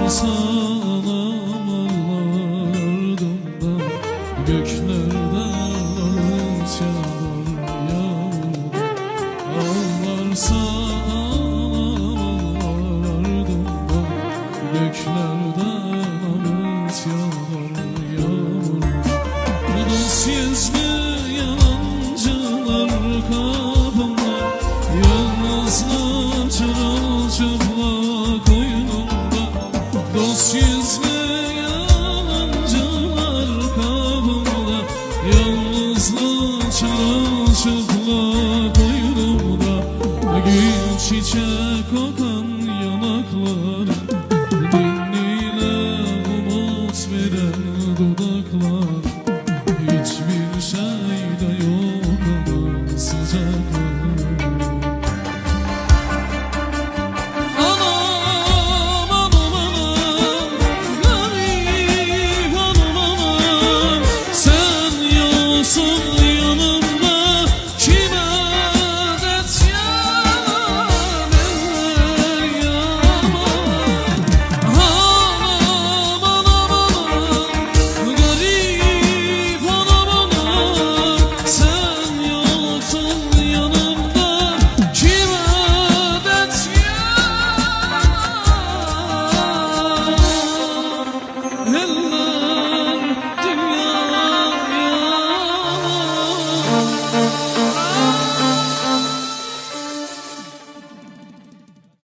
ağlarsan ardından göklerden ağıt yağar yağmur. Ağlarsan ardından göklerden ağıt yağar yağmur. Dost yüzlü yalancılar kapımda, yalnızlar çırılçıplak oyununda. Dost yüzlü